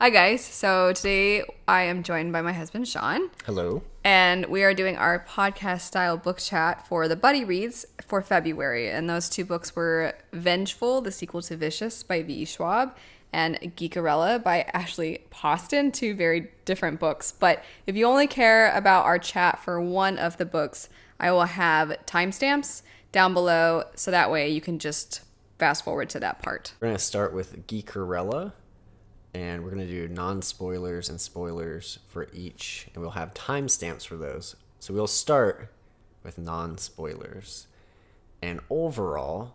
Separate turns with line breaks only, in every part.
Hi guys, so today I am joined by my husband Sean.
Hello.
And we are doing our podcast style book chat for the Buddy Reads for February. And those two books were Vengeful, the sequel to Vicious by V. Schwab, and Geekerella by Ashley Poston, two very different books. But if you only care about our chat for one of the books, I will have timestamps down below so that way you can just fast forward to that part.
We're going to start with Geekerella, and we're going to do non-spoilers and spoilers for each, and we'll have timestamps for those. So we'll start with non-spoilers. And overall,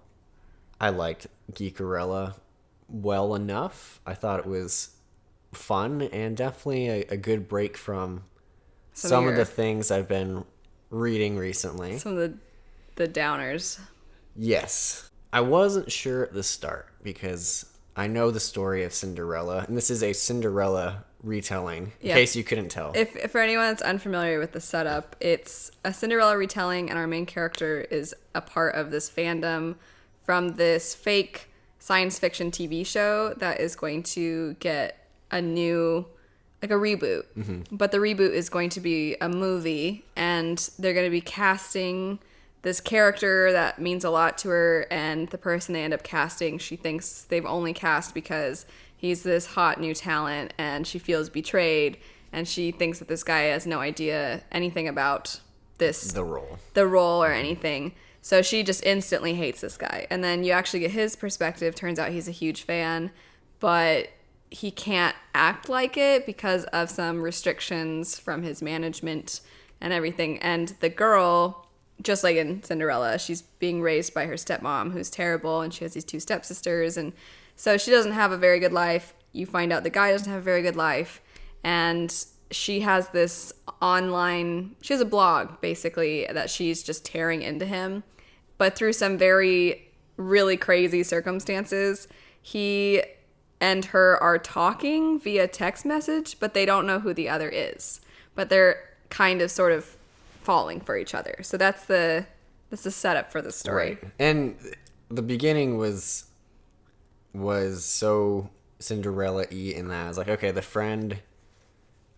I liked Geekerella well enough. I thought it was fun and definitely a good break from some of the things I've been reading recently.
Some of the downers.
Yes. I wasn't sure at the start because I know the story of Cinderella, and this is a Cinderella retelling, in case you couldn't tell.
If for anyone that's unfamiliar with the setup, it's a Cinderella retelling, and our main character is a part of this fandom from this fake science fiction TV show that is going to get a new, like a reboot. Mm-hmm. But the reboot is going to be a movie, and they're going to be casting this character that means a lot to her, and the person they end up casting, she thinks they've only cast because he's this hot new talent, and she feels betrayed, and she thinks that this guy has no idea anything about the role or anything. So she just instantly hates this guy. And then you actually get his perspective. Turns out he's a huge fan, but he can't act like it because of some restrictions from his management and everything. And the girl, just like in Cinderella, she's being raised by her stepmom, who's terrible, and she has these two stepsisters, and so she doesn't have a very good life. You find out the guy doesn't have a very good life, and she has this she has a blog, basically, that she's just tearing into him, but through some very, really crazy circumstances, he and her are talking via text message, but they don't know who the other is, but they're kind of sort of falling for each other. So that's the setup for the story.
Right. And the beginning was so Cinderella-y in that I was like, okay, the friend,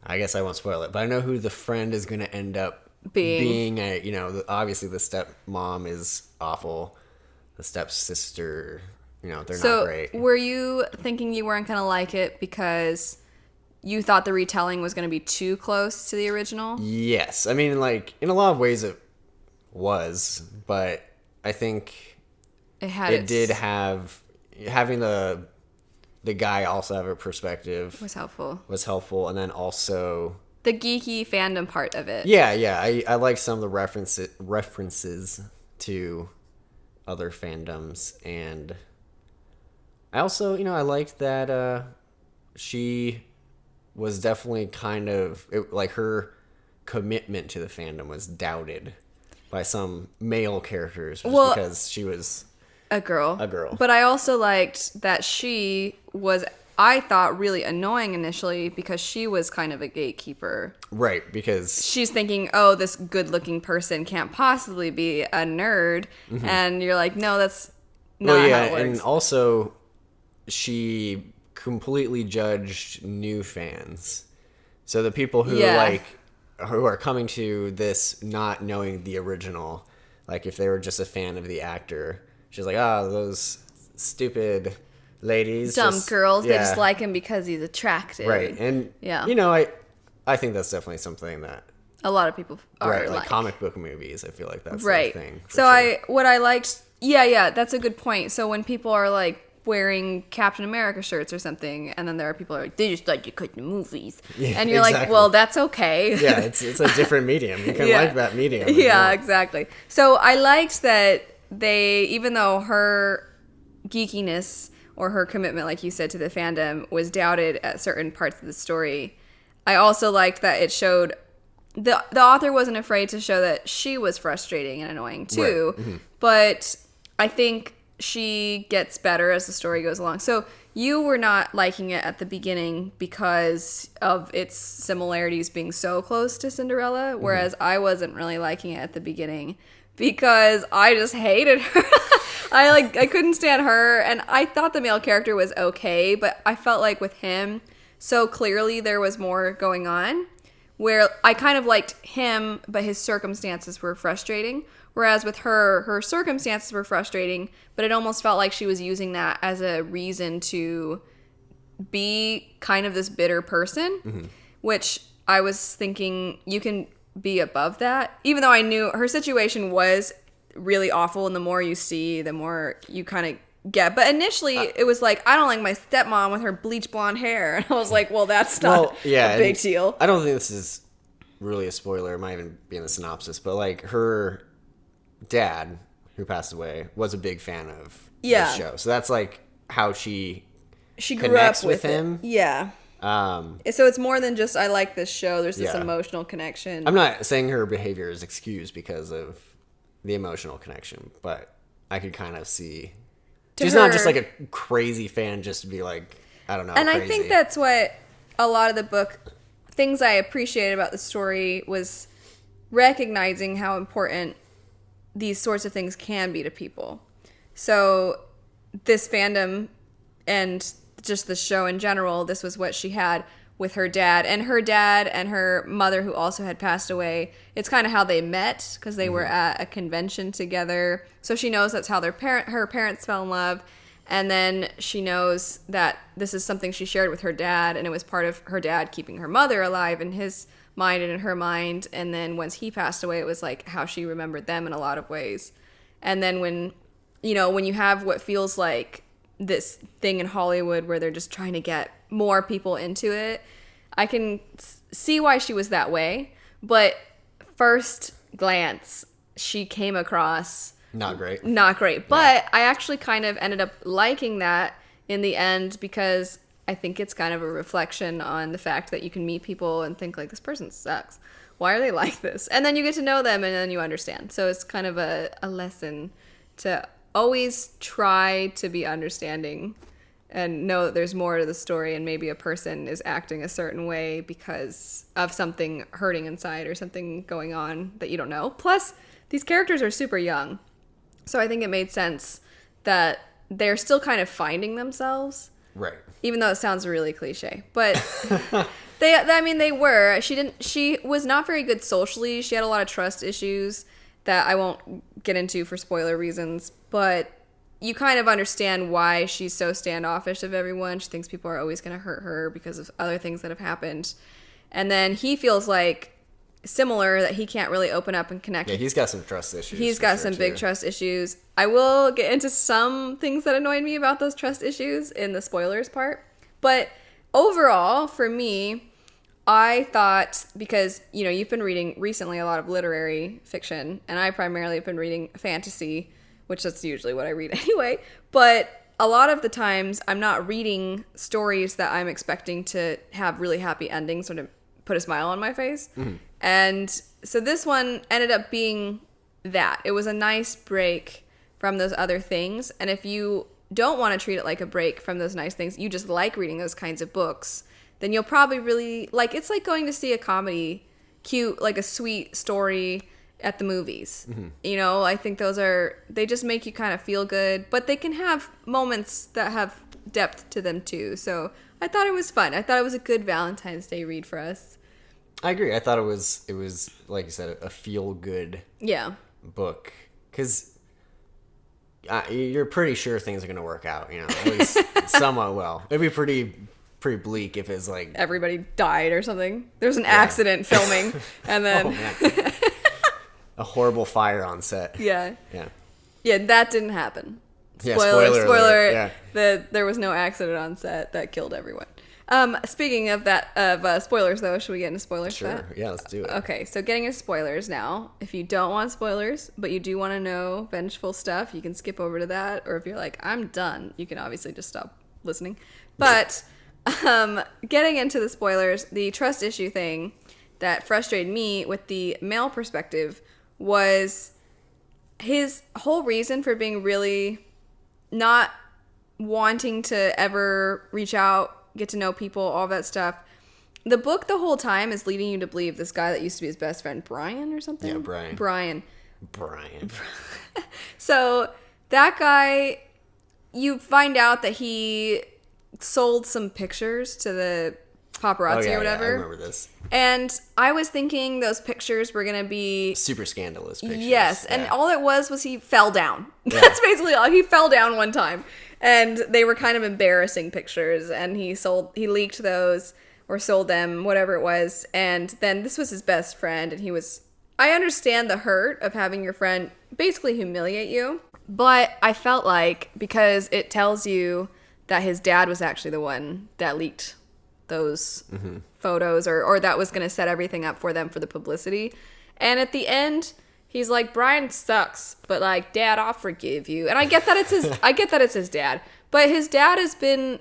I guess I won't spoil it, but I know who the friend is going to end up being obviously the stepmom is awful. The stepsister, they're not great.
So were you thinking you weren't going to like it because you thought the retelling was going to be too close to the original?
Yes. I mean, like, in a lot of ways it was, but I think having the guy also have a perspective was helpful, and then also
the geeky fandom part of it.
Yeah. I like some of the references to other fandoms, and I also, I liked that she was definitely kind of like her commitment to the fandom was doubted by some male characters because she was
a girl. But I also liked that she was, I thought, really annoying initially because she was kind of a gatekeeper.
Right, because
she's thinking, oh, this good-looking person can't possibly be a nerd. Mm-hmm. And you're like, no, that's not how it works.
And also she completely judged new fans. So the people who who are coming to this not knowing the original, like if they were just a fan of the actor, she's like, those stupid ladies,
dumb girls, they just like him because he's attractive.
Right. And I think that's definitely something that
a lot of people are
right, like comic book movies, I feel like that's
right.
the thing.
So sure. What I liked, that's a good point. So when people are like wearing Captain America shirts or something, and then there are people who are like, they just like to cut the movies, and you're like, well, that's okay.
Yeah, it's a different medium. You can like that medium.
Yeah, exactly. So I liked that they, even though her geekiness or her commitment, like you said, to the fandom was doubted at certain parts of the story, I also liked that it showed the author wasn't afraid to show that she was frustrating and annoying too. Right. Mm-hmm. But I think she gets better as the story goes along. So you were not liking it at the beginning because of its similarities being so close to Cinderella, whereas I wasn't really liking it at the beginning because I just hated her. I couldn't stand her, and I thought the male character was okay, but I felt like with him, so clearly there was more going on, where I kind of liked him, but his circumstances were frustrating. Whereas with her circumstances were frustrating, but it almost felt like she was using that as a reason to be kind of this bitter person, which I was thinking you can be above that. Even though I knew her situation was really awful, and the more you see, the more you kind of get. But initially, it was like, I don't like my stepmom with her bleach blonde hair. And I was like, well, that's not a big deal.
I don't think this is really a spoiler. It might even be in the synopsis. But, like, her dad, who passed away, was a big fan of this show. So that's, like, how she
grew up with
him.
Yeah. So it's more than just, I like this show. There's this emotional connection.
I'm not saying her behavior is excused because of the emotional connection, but I could kind of see... She's not just like a crazy fan just to be like, I don't know,
and
crazy.
I think that's what a lot of the book... Things I appreciated about the story was recognizing how important these sorts of things can be to people. So this fandom and just the show in general, this was what she had with her dad and her mother, who also had passed away. It's kind of how they met, because they were at a convention together. So she knows that's how her parents fell in love. And then she knows that this is something she shared with her dad, and it was part of her dad keeping her mother alive in his mind and in her mind. And then once he passed away, it was like how she remembered them in a lot of ways. And then when you have what feels like this thing in Hollywood where they're just trying to get more people into it, I can see why she was that way. But first glance, she came across
not great.
But I actually kind of ended up liking that in the end, because I think it's kind of a reflection on the fact that you can meet people and think like, this person sucks. Why are they like this? And then you get to know them, and then you understand. So it's kind of a lesson to always try to be understanding and know that there's more to the story, and maybe a person is acting a certain way because of something hurting inside or something going on that you don't know. Plus, these characters are super young. So I think it made sense that they're still kind of finding themselves.
Right.
Even though it sounds really cliche. But they were. She was not very good socially. She had a lot of trust issues that I won't get into for spoiler reasons, but you kind of understand why she's so standoffish of everyone. She thinks people are always going to hurt her because of other things that have happened. And then he feels like similar, that he can't really open up and connect.
Yeah, he's got some trust issues.
He's got some big trust issues. I will get into some things that annoyed me about those trust issues in the spoilers part. But overall, for me, I thought, because, you've been reading recently a lot of literary fiction, and I primarily have been reading fantasy, which that's usually what I read anyway. But a lot of the times, I'm not reading stories that I'm expecting to have really happy endings or to put a smile on my face. Mm-hmm. And so this one ended up being that. It was a nice break from those other things. And if you don't want to treat it like a break from those nice things, you just like reading those kinds of books, then you'll probably really like, it's like going to see a comedy, cute, like a sweet story at the movies. Mm-hmm. I think they just make you kind of feel good, but they can have moments that have depth to them too. So I thought it was fun. I thought it was a good Valentine's Day read for us.
I agree. I thought it was like you said, a feel good book, because you're pretty sure things are going to work out, at least somewhat well. It'd be pretty bleak if it's like
everybody died or something. There's an accident filming, and then
a horrible fire on set.
Yeah, that didn't happen.
Spoiler.
There was no accident on set that killed everyone. Speaking of spoilers, though, should we get into spoilers?
Sure. Yeah, let's do it.
Okay, so getting into spoilers now. If you don't want spoilers, but you do want to know vengeful stuff, you can skip over to that. Or if you're like, I'm done, you can obviously just stop listening. But getting into the spoilers, the trust issue thing that frustrated me with the male perspective was his whole reason for being really not wanting to ever reach out, get to know people, all that stuff. The book the whole time is leading you to believe this guy that used to be his best friend, Brian or something?
Yeah,
Brian.
So
that guy, you find out that he sold some pictures to the paparazzi or whatever.
Yeah, I remember this.
And I was thinking those pictures were going to be...
super scandalous pictures.
Yes, and all it was he fell down.
Yeah.
That's basically all. He fell down one time. And they were kind of embarrassing pictures, and he leaked those, or sold them, whatever it was. And then this was his best friend, and I understand the hurt of having your friend basically humiliate you, but I felt like, because it tells you that his dad was actually the one that leaked those photos, or that was going to set everything up for them for the publicity. And at the end, he's like, Brian sucks, but like, Dad, I'll forgive you. And I get that it's his dad, but his dad has been,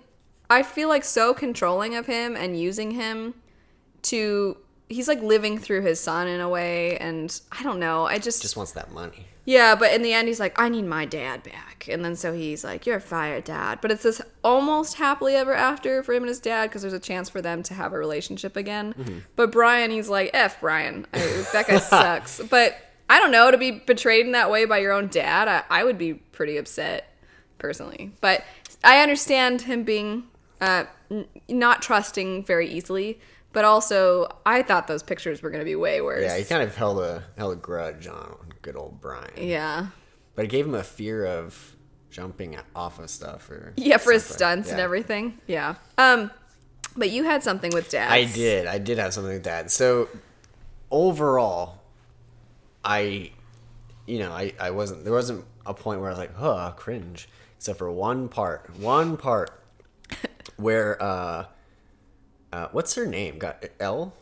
I feel like, so controlling of him and using him he's like living through his son in a way. And I don't know. I just
wants that money.
Yeah, but in the end, he's like, I need my dad back. And then so he's like, you're fired, Dad. But it's this almost happily ever after for him and his dad, because there's a chance for them to have a relationship again. Mm-hmm. But Brian, he's like, F Brian. That guy sucks. But I don't know, to be betrayed in that way by your own dad, I would be pretty upset, personally. But I understand him being not trusting very easily. But also, I thought those pictures were going to be way worse.
Yeah, he kind of held a grudge on good old Brian.
Yeah.
But it gave him a fear of jumping off of stuff. For
his stunts and everything. Yeah. But you had something with dads.
I did have something with dads. So, overall, there wasn't a point where I was like, oh, cringe. Except for one part where, what's her name? Got Elle?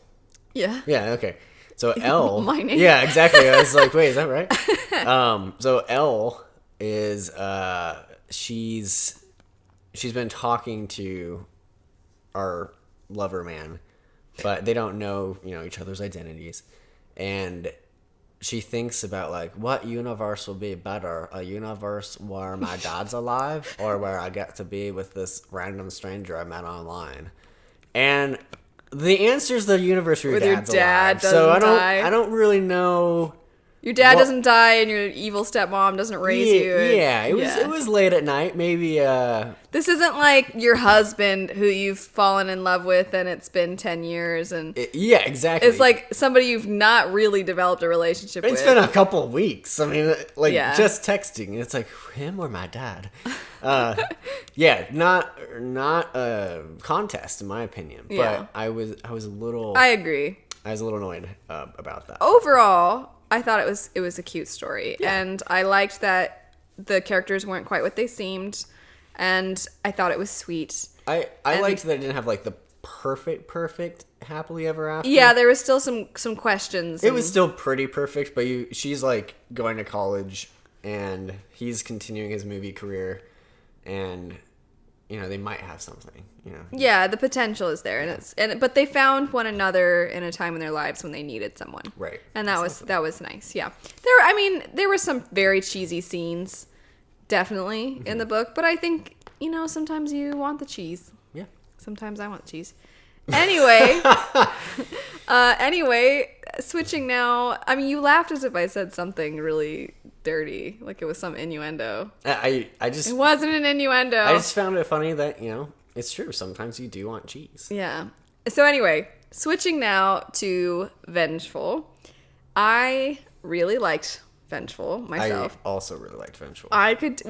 Yeah.
Yeah, okay. So Elle.
My name?
Yeah, exactly. I was like, wait, is that right? So Elle is, she's been talking to our lover man, but they don't know, each other's identities. And she thinks about, like, what universe will be better? A universe where my dad's alive, or where I get to be with this random stranger I met online? And the answer is the universe where your dad's alive. So I don't really know.
Your dad doesn't die, and your evil stepmom doesn't raise you.
Yeah, it was late at night. Maybe.
This isn't like your husband who you've fallen in love with, and it's been 10 years,
yeah, exactly.
It's like somebody you've not really developed a relationship with.
It's been a couple of weeks. I mean, just texting. It's like, him or my dad. Yeah, not a contest in my opinion. But
Yeah.
I was a little.
I agree.
I was a little annoyed about that.
Overall, I thought it was a cute story,
Yeah.
and I liked that the characters weren't quite what they seemed, and I thought it was sweet.
I liked that it didn't have like the perfect happily ever after.
Yeah, there was still some questions.
It was still pretty perfect, but she's like going to college, and he's continuing his movie career, and they might have something.
Yeah, the potential is there, but they found one another in a time in their lives when they needed someone.
Right.
And that was nice. Yeah. There were some very cheesy scenes, definitely, in the book, but I think, sometimes you want the cheese.
Yeah.
Sometimes I want cheese. Anyway, switching now. I mean, you laughed as if I said something really dirty, like it was some innuendo.
I just...
It wasn't an innuendo.
I just found it funny that, it's true. Sometimes you do want cheese.
Yeah. So anyway, switching now to Vengeful. I really liked Vengeful myself.
I also really liked Vengeful.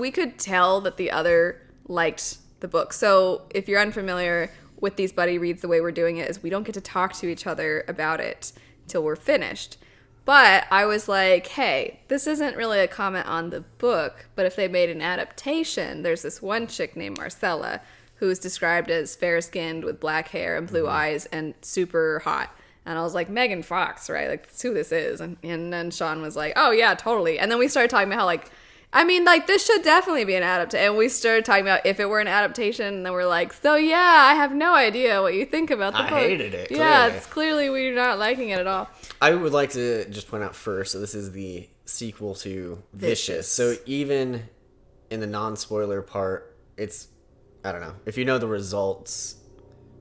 We could tell that the other liked the book. So if you're unfamiliar with these buddy reads, the way we're doing it is we don't get to talk to each other about it till we're finished. But I was like, hey, this isn't really a comment on the book, but if they made an adaptation, there's this one chick named Marcella who's described as fair-skinned with black hair and blue eyes and super hot. And I was like, Megan Fox, right? Like, that's who this is. And then Sean was like, oh, yeah, totally. And then we started talking about how, this should definitely be an adaptation. And we started talking about if it were an adaptation. And then we're like, so, yeah, I have no idea what you think about the book.
I hated it.
Yeah, it's clearly we're not liking it at all.
I would like to just point out first, so this is the sequel to Vicious. So even in the non-spoiler part, it's, I don't know, if you know the results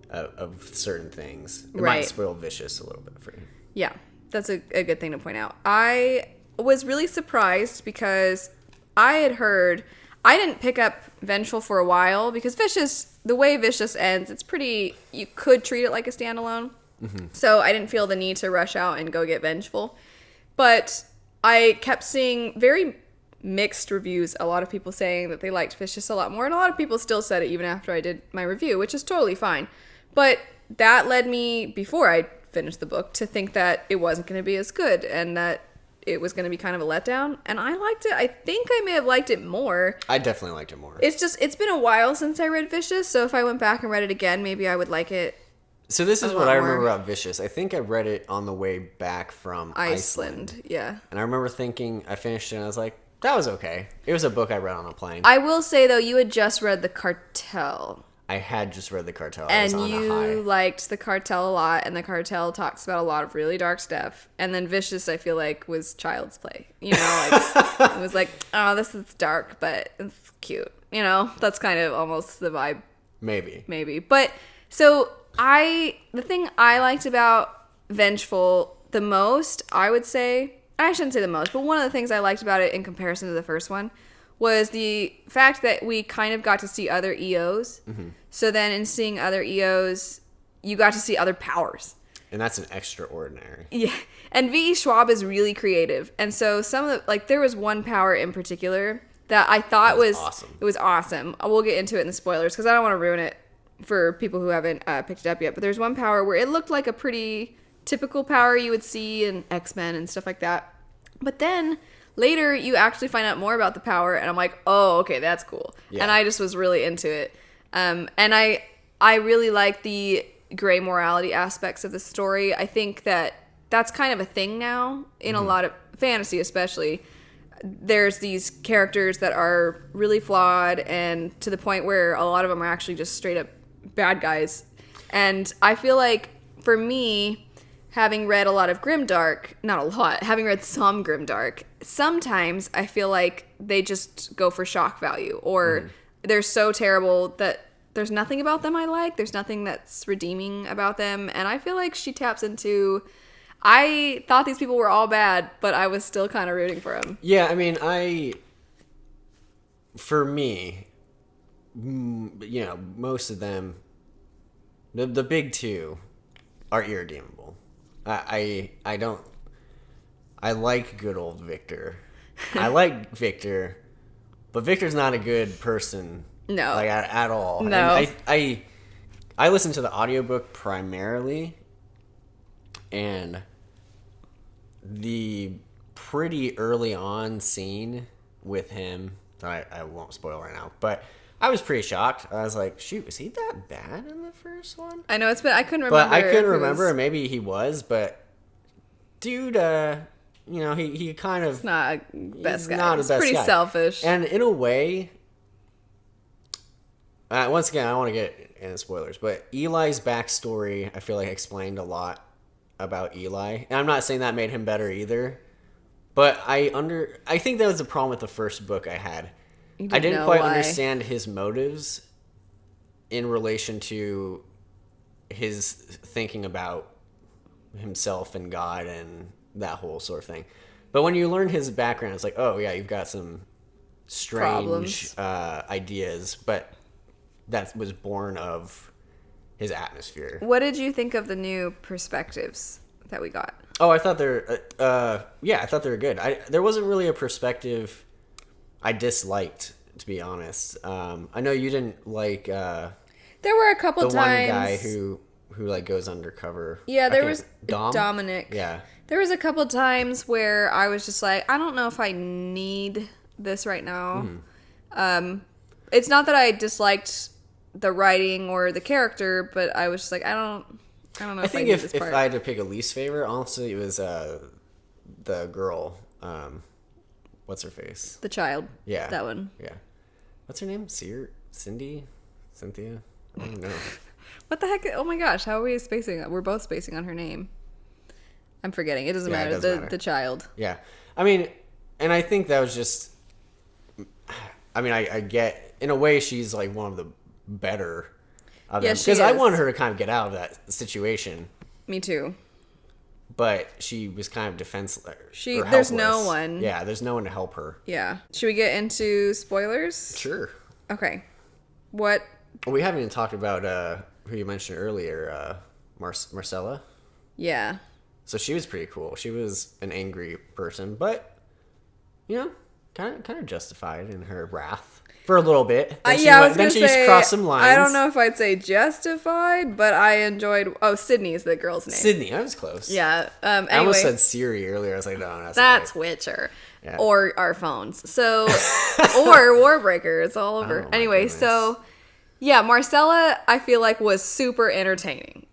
of certain things, it might spoil Vicious a little bit for you.
Yeah, that's a good thing to point out. I was really surprised because I had heard, I didn't pick up Vengeful for a while because Vicious the way Vicious ends, it's pretty, you could treat it like a standalone. So I didn't feel the need to rush out and go get Vengeful. But I kept seeing very mixed reviews. A lot of people saying that they liked Vicious a lot more, and a lot of people still said it even after I did my review, which is totally fine. But that led me, before I finished the book, to think that it wasn't going to be as good and that it was going to be kind of a letdown. And I liked it. I think I may have liked it more.
I definitely liked it more.
It's just, it's been a while since I read Vicious, so if I went back and read it again, maybe I would like it.
So this is what I remember about Vicious. I think I read it on the way back from Iceland.
Yeah.
And I remember thinking, I finished it and I was like, that was okay. It was a book I read on a plane.
I will say, though, you had just read The Cartel.
I had just read The Cartel.
And you liked The Cartel a lot, and The Cartel talks about a lot of really dark stuff. And then Vicious, I feel like, was child's play. You know, like, it was like, oh, this is dark, but it's cute. You know, that's kind of almost the vibe.
Maybe.
But, so, the thing I liked about Vengeful the most, I would say, I shouldn't say the most, but one of the things I liked about it in comparison to the first one was the fact that we kind of got to see other EOs. Mm-hmm. So then in seeing other EOs, you got to see other powers.
And that's an extraordinary.
Yeah. And V.E. Schwab is really creative. And so some of the, like, there was one power in particular that I thought was awesome. It was awesome. We'll get into it in the spoilers because I don't want to ruin it for people who haven't picked it up yet. But there's one power where it looked like a pretty typical power you would see in X-Men and stuff like that. But then later you actually find out more about the power, and I'm like, oh, okay, that's cool. Yeah. And I just was really into it. And I really like the gray morality aspects of the story. I think that that's kind of a thing now in a lot of fantasy, especially. There's these characters that are really flawed, and to the point where a lot of them are actually just straight up bad guys. And I feel like for me, having read a lot of grimdark, not a lot, having read some grimdark, sometimes I feel like they just go for shock value, or they're so terrible that there's nothing about them I like. There's nothing that's redeeming about them. And I feel like she taps into, I thought these people were all bad, but I was still kind of rooting for them.
Yeah, I mean, for me, you know, most of them, the big two are irredeemable. I like good old Victor. I like Victor, but Victor's not a good person.
No.
Like, at all.
No.
And I listen to the audiobook primarily, and the pretty early on scene with him, I won't spoil right now, but I was pretty shocked. I was like, shoot, was he that bad in the first one?
I know it's been, I couldn't remember.
But I couldn't remember, maybe he was, but dude, you know, he kind of...
He's not a best guy.
Not a
He's
best
pretty
guy.
selfish.
And in a way, once again, I don't want to get into spoilers, but Eli's backstory, I feel like, explained a lot about Eli. And I'm not saying that made him better either, but I think that was the problem with the first book I had. I didn't quite understand his motives in relation to his thinking about himself and God and that whole sort of thing. But when you learn his background, it's like, oh yeah, you've got some strange ideas, but that was born of his atmosphere.
What did you think of the new perspectives that we got?
Oh, I thought they're I thought they were good. There wasn't really a perspective I disliked, to be honest. I know you didn't like
there were a couple
the
times
one guy who like goes undercover.
Yeah, there was Dominic.
Yeah.
There was a couple times where I was just like, I don't know if I need this right now. It's not that I disliked the writing or the character, but I was just like, I don't know. I
think
need this part.
If I had to pick a least favorite, honestly, it was the girl. What's her face?
The child.
Yeah.
That one.
Yeah. What's her name? Cindy? Cynthia? I don't know.
What the heck? Oh my gosh, how are we spacing? We're both spacing on her name. I'm forgetting. It doesn't matter.
It doesn't matter.
The child.
Yeah. I mean, and I think that was just, I mean, I get, in a way, she's like one of the better of them. Because I wanted her to kind of get out of that situation.
Me too.
But she was kind of defenseless.
There's no one.
Yeah, there's no one to help her.
Yeah. Should we get into spoilers?
Sure.
Okay. What
We haven't even talked about who you mentioned earlier, Marcella.
Yeah.
So she was pretty cool. She was an angry person, but you know, kind of justified in her wrath for a little bit. Then she crossed some lines.
I don't know if I'd say justified, but I enjoyed. Oh, Sydney is the girl's name.
Sydney, I was close.
Yeah. Anyway,
I almost said Siri earlier. I was like, no,
that's
right.
Witcher.
Yeah.
Or our phones. So, or Warbreaker. It's all over. Anyway,
goodness.
so yeah, Marcella, I feel like was super entertaining.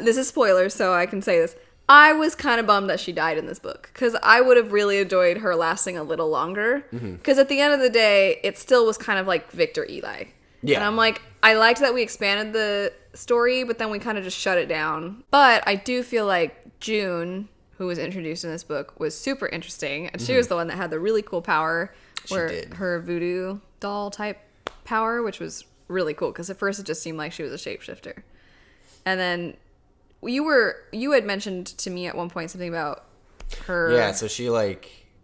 This is spoilers, so I can say this. I was kind of bummed that she died in this book because I would have really enjoyed her lasting a little longer. Because at the end of the day, it still was kind of like Victor Eli. Yeah. And I'm like, I liked that we expanded the story, but then we kind of just shut it down. But I do feel like June, who was introduced in this book, was super interesting. And she was the one that had the really cool power, her voodoo doll type power, which was really cool because at first it just seemed like she was a shapeshifter. And then you had mentioned to me at one point something about her.
Yeah, so she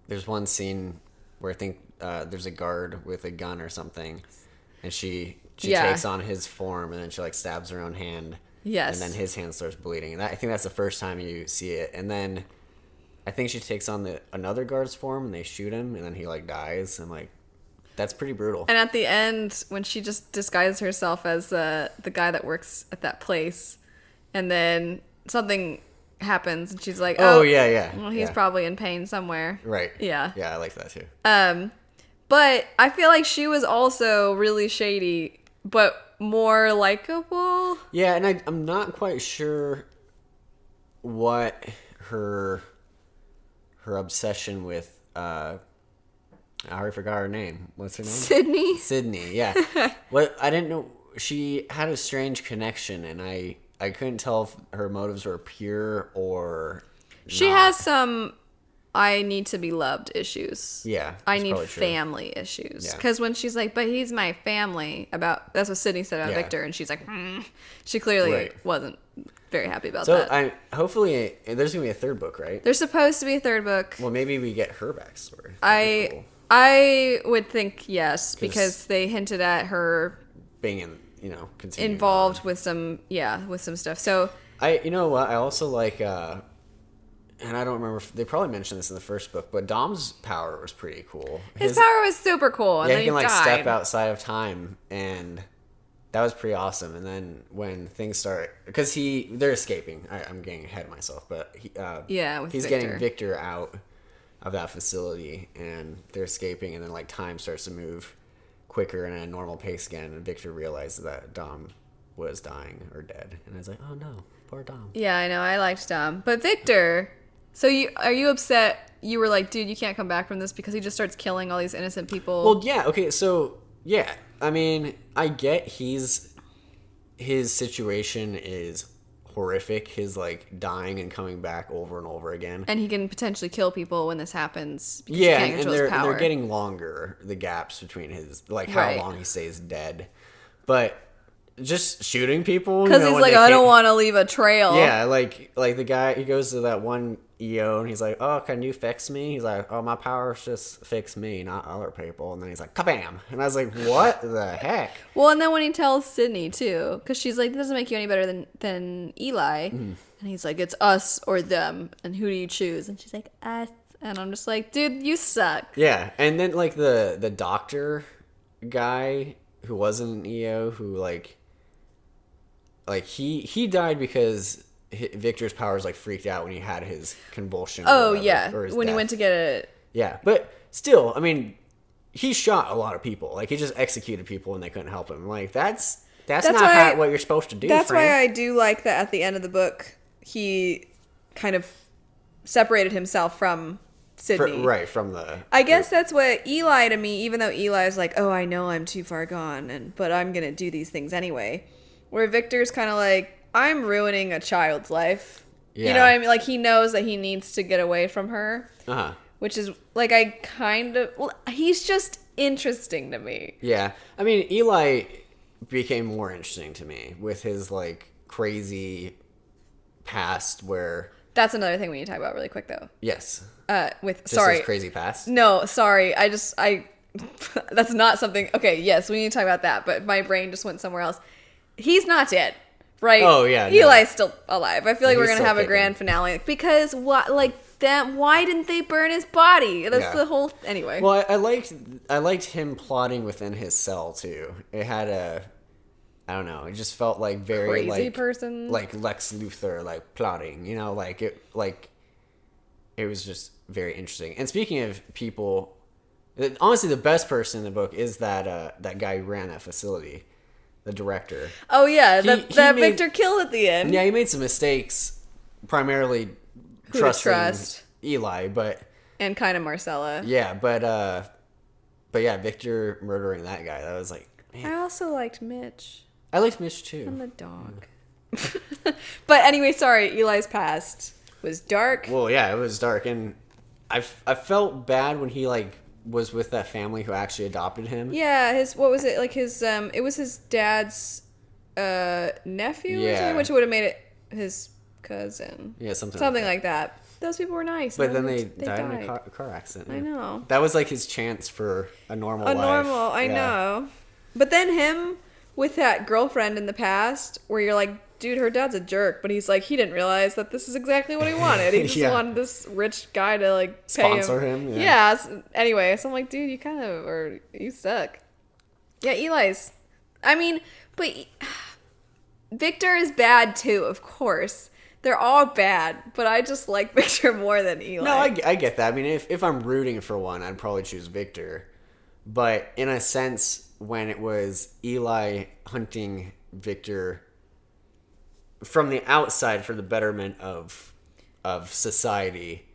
there's one scene where I think there's a guard with a gun or something, and she takes on his form, and then she stabs her own hand.
Yes.
And then his hand starts bleeding, and I think that's the first time you see it. And then I think she takes on another guard's form, and they shoot him, and then he dies. I'm like, that's pretty brutal.
And at the end, when she just disguises herself as the guy that works at that place, and then something happens, and she's like,
"Oh yeah.
Well, he's probably in pain somewhere."
Right.
Yeah.
Yeah, I like that too.
But I feel like she was also really shady, but more likable.
Yeah, and I'm not quite sure what her obsession with. I already forgot her name. What's her name? Sydney. Yeah. I didn't know. She had a strange connection, and I couldn't tell if her motives were pure or
she has some I need to be loved issues.
Yeah.
I need family issues. Because when she's like, but he's my family, that's what Sydney said about Victor, and she's like, she clearly wasn't very happy about that.
So hopefully there's going to be a third book, right?
There's supposed to be a third book.
Well, maybe we get her backstory.
I would think yes, because they hinted at her
being
involved with some stuff. So
you know what? I also like, and I don't remember if they probably mentioned this in the first book, but Dom's power was pretty cool.
His power was super cool. And
yeah,
then
he can
died.
Step outside of time, and that was pretty awesome. And then when things start, because they're escaping. I'm getting ahead of myself, but he's getting Victor out of that facility, and they're escaping, and then time starts to move quicker and at a normal pace again, and Victor realizes that Dom was dying or dead, and I was like, oh no, poor Dom.
Yeah, I know, I liked Dom, but Victor. So are you upset? You were like, dude, you can't come back from this because he just starts killing all these innocent people.
Well, yeah, okay, so yeah, I mean, I get his situation is horrific, his dying and coming back over and over again,
and he can potentially kill people when this happens.
Yeah, and they're getting longer, the gaps between his how long he stays dead, but just shooting people
because he's like, I don't want to leave a trail.
Yeah, like the guy, he goes to that one EO and he's like, oh, can you fix me? He's like, oh, my powers just fix me, not other people. And then he's like, kabam. And I was like, what the heck?
Well, and then when he tells Sydney too, because she's like, it doesn't make you any better than Eli. And he's like, it's us or them, and who do you choose? And she's like, us. And I'm just like, dude, you suck.
Yeah. And then the doctor guy who wasn't an EO, who he died because Victor's powers freaked out when he had his convulsion.
Oh yeah, when
death.
He went to get it.
Yeah, but still, I mean, he shot a lot of people. He just executed people and they couldn't help him. That's not what you're supposed to do.
That's why I do like that at the end of the book he kind of separated himself from Sydney.
From the...
I guess that's what Eli to me, even though Eli's like, oh, I know I'm too far gone, but I'm going to do these things anyway. Where Victor's kind of like, I'm ruining a child's life. Yeah. You know what I mean? He knows that he needs to get away from her. Uh-huh. Which is, he's just interesting to me.
Yeah. I mean, Eli became more interesting to me with his, crazy past where...
That's another thing we need to talk about really quick, though.
Yes.
His
crazy past?
No, sorry. that's not something. Okay, yes, we need to talk about that. But my brain just went somewhere else. He's not dead, right?
Oh yeah,
Eli's still alive. I feel like
Yeah,
we're
he's
gonna
still
have a
kicking.
grand finale because what? Like that? Why didn't they burn his body? That's
Yeah.
the whole. Anyway.
Well, I liked him plotting within his cell too. It had I don't know. It just felt like very
Crazy person.
like Lex Luthor, like plotting. You know, it was just very interesting. And speaking of people, honestly, the best person in the book is that guy who ran that facility, the director.
Oh yeah,
He
that
made-
Victor killed at the end.
Yeah, he made some mistakes, primarily
Who to
trusting
trust.
Eli, but
And kind of Marcella.
yeah, but yeah, Victor murdering that guy, that was like,
I
man.
also liked Mitch
I liked Mitch
and
too.
the dog. But anyway, sorry, Eli's past was dark.
Well, yeah, it was dark, and I felt bad when he like was with that family who actually adopted him.
Yeah, what was it? Like his it was his dad's nephew or
Yeah.
something, which would have made it his cousin.
Yeah, something
Like that. Those people were nice.
But
and
then they died in a car accident.
I
yeah.
know.
That was like his chance for a normal life.
I
Yeah.
know. But then him with that girlfriend in the past where you're like, dude, her dad's a jerk, but he's like, he didn't realize that this is exactly what he wanted. He just
Yeah.
wanted this rich guy to like pay
Sponsor him, yeah.
Yeah. Anyway, so I'm like, dude, you suck. Yeah, Eli's. I mean, but Victor is bad too, of course. They're all bad, but I just like Victor more than Eli.
No, I get that. I mean, if I'm rooting for one, I'd probably choose Victor. But in a sense, when it was Eli hunting Victor from the outside for the betterment of society,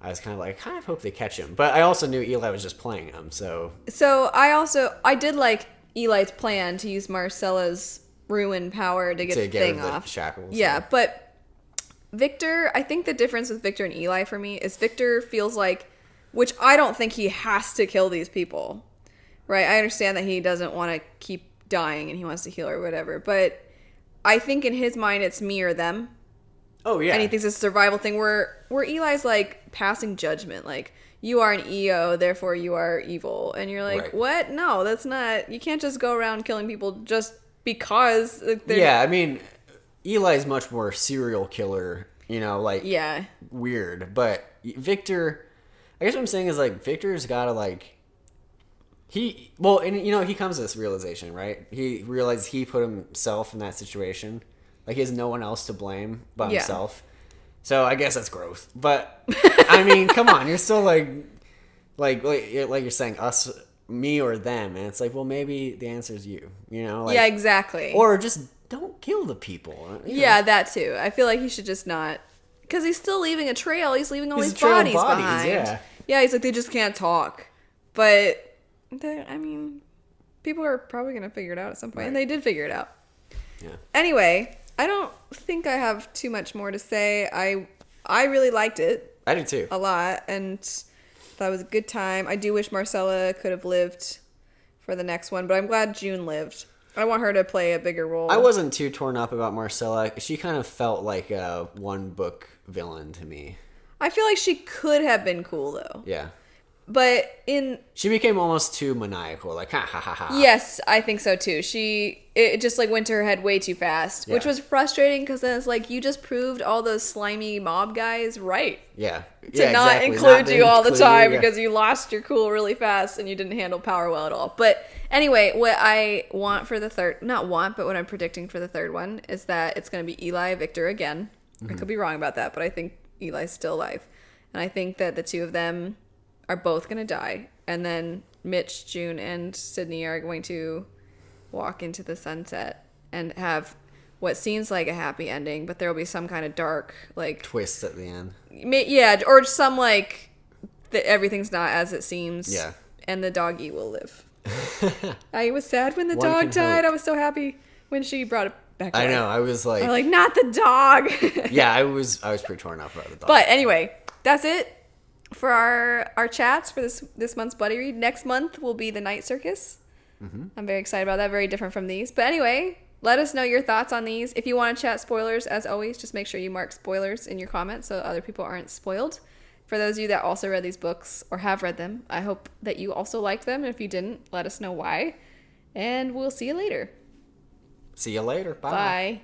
I was kind of like, I kind of hope they catch him. But I also knew Eli was just playing him, so...
So I did like Eli's plan to use Marcella's ruin power to get the thing
rid of
off.
the shackles.
Yeah, but Victor, I think the difference with Victor and Eli for me is Victor feels like, which I don't think he has to kill these people, right? I understand that he doesn't want to keep dying and he wants to heal or whatever, but I think in his mind it's me or them.
Oh, yeah.
And he thinks it's a survival thing where Eli's like passing judgment, like, you are an EO, therefore you are evil. And you're like,
Right.
what? No, that's not, you can't just go around killing people just because they're...
Yeah, I mean, Eli's much more serial killer, you know, like,
Yeah.
weird. But Victor, I guess what I'm saying is, like, Victor's got to, like, he comes to this realization, right? He realized he put himself in that situation. Like, he has no one else to blame but
Yeah.
himself. So I guess that's growth. But, I mean, come on, you're still, like you're saying us, me or them. And it's like, well, maybe the answer is you, you know? Like,
Yeah, exactly.
or just don't kill the people. You know?
Yeah, that too. I feel like he should just not, because he's still leaving a trail. He's leaving all
He's
these
a trail of
bodies,
bodies,
behind.
yeah.
Yeah, he's like, they just can't talk. But, I mean, people are probably going to figure it out at some point. And
Right.
they did figure it out.
Yeah.
Anyway, I don't think I have too much more to say. I really liked it
I do too.
a lot, and thought it was a good time. I do wish Marcella could have lived for the next one, but I'm glad June lived. I want her to play a bigger role.
I wasn't too torn up about Marcella. She kind of felt like a one book villain to me.
I feel like she could have been cool though.
Yeah.
But
She became almost too maniacal, like ha ha ha ha.
yes, I think so too. It just like went to her head way too fast, which
Yeah.
was frustrating because then it's like you just proved all those slimy mob guys right.
Yeah.
To not include you all the time because you lost your cool really fast and you didn't handle power well at all. But anyway, what I want for the third, not want, but what I'm predicting for the third one is that it's going to be Eli Victor again. I could be wrong about that, but I think Eli's still alive. And I think that the two of them are both going to die. And then Mitch, June, and Sydney are going to walk into the sunset and have what seems like a happy ending, but there will be some kind of dark, like...
twist at the end.
Yeah, or some, like, everything's not as it seems.
Yeah.
And the doggy will live. I was sad when the
One
dog
can
died.
hope.
I was so happy when she brought it back to
I
life.
know. I was like,
I'm like, not the dog.
yeah, I was pretty torn up about the dog.
But anyway, that's it for our chats for this month's Buddy Read. Next month will be the Night Circus.
Mm-hmm.
I'm very excited about that. Very different from these. But anyway, let us know your thoughts on these. If you want to chat spoilers, as always, just make sure you mark spoilers in your comments so other people aren't spoiled. For those of you that also read these books or have read them, I hope that you also liked them. If you didn't, let us know why. And we'll see you later.
See you later. Bye.
Bye.